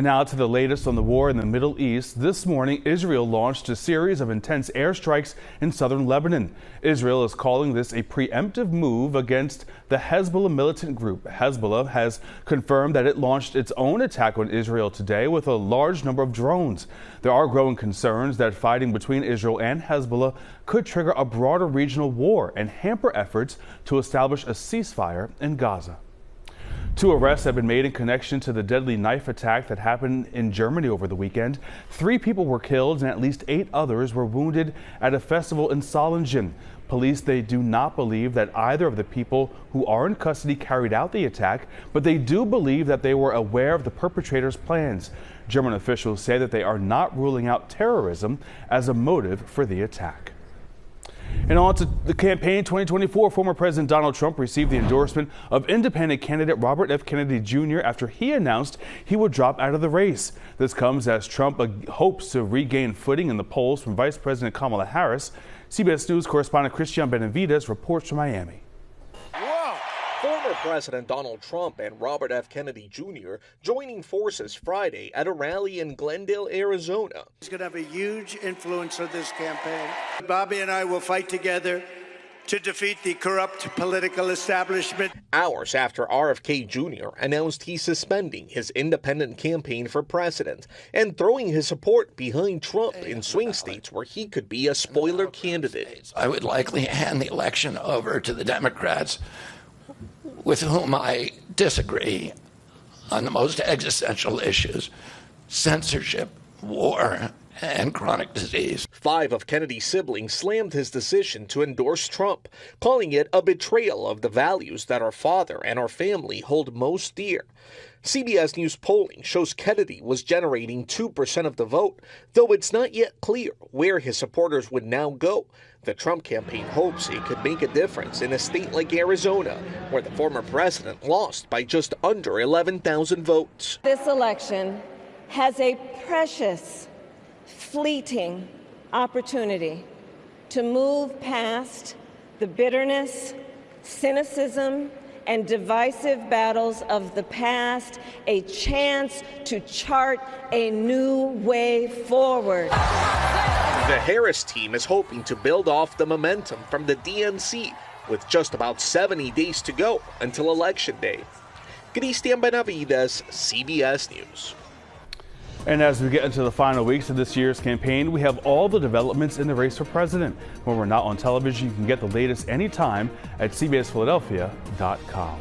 Now to the latest on the war in the Middle East. This morning, Israel launched a series of intense airstrikes in southern Lebanon. Israel is calling this a preemptive move against the Hezbollah militant group. Hezbollah has confirmed that it launched its own attack on Israel today with a large number of drones. There are growing concerns that fighting between Israel and Hezbollah could trigger a broader regional war and hamper efforts to establish a ceasefire in Gaza. 2 arrests have been made in connection to the deadly knife attack that happened in Germany over the weekend. 3 people were killed and at least 8 others were wounded at a festival in Solingen. Police, they do not believe that either of the people who are in custody carried out the attack, but they do believe that they were aware of the perpetrators' plans. German officials say that they are not ruling out terrorism as a motive for the attack. And on to the campaign 2024, former President Donald Trump received the endorsement of independent candidate Robert F. Kennedy Jr. after he announced he would drop out of the race. This comes as Trump hopes to regain footing in the polls from Vice President Kamala Harris. CBS News correspondent Christian Benavides reports from Miami. Former President Donald Trump and Robert F. Kennedy Jr. joining forces Friday at a rally in Glendale, Arizona. He's going to have a huge influence on this campaign. Bobby and I will fight together to defeat the corrupt political establishment. Hours after RFK Jr. announced he's suspending his independent campaign for president and throwing his support behind Trump in swing states where he could be a spoiler candidate. I would likely hand the election over to the Democrats, with whom I disagree on the most existential issues: censorship, war, and chronic disease. 5 of Kennedy's siblings slammed his decision to endorse Trump, calling it a betrayal of the values that our father and our family hold most dear. CBS News polling shows Kennedy was generating 2% of the vote, though it's not yet clear where his supporters would now go. The Trump campaign hopes it could make a difference in a state like Arizona, where the former president lost by just under 11,000 votes. This election has a precious, fleeting opportunity to move past the bitterness, cynicism, and divisive battles of the past, a chance to chart a new way forward. The Harris team is hoping to build off the momentum from the DNC with just about 70 days to go until Election Day. Christian Benavides, CBS News. And as we get into the final weeks of this year's campaign, we have all the developments in the race for president. When we're not on television, you can get the latest anytime at cbsphiladelphia.com.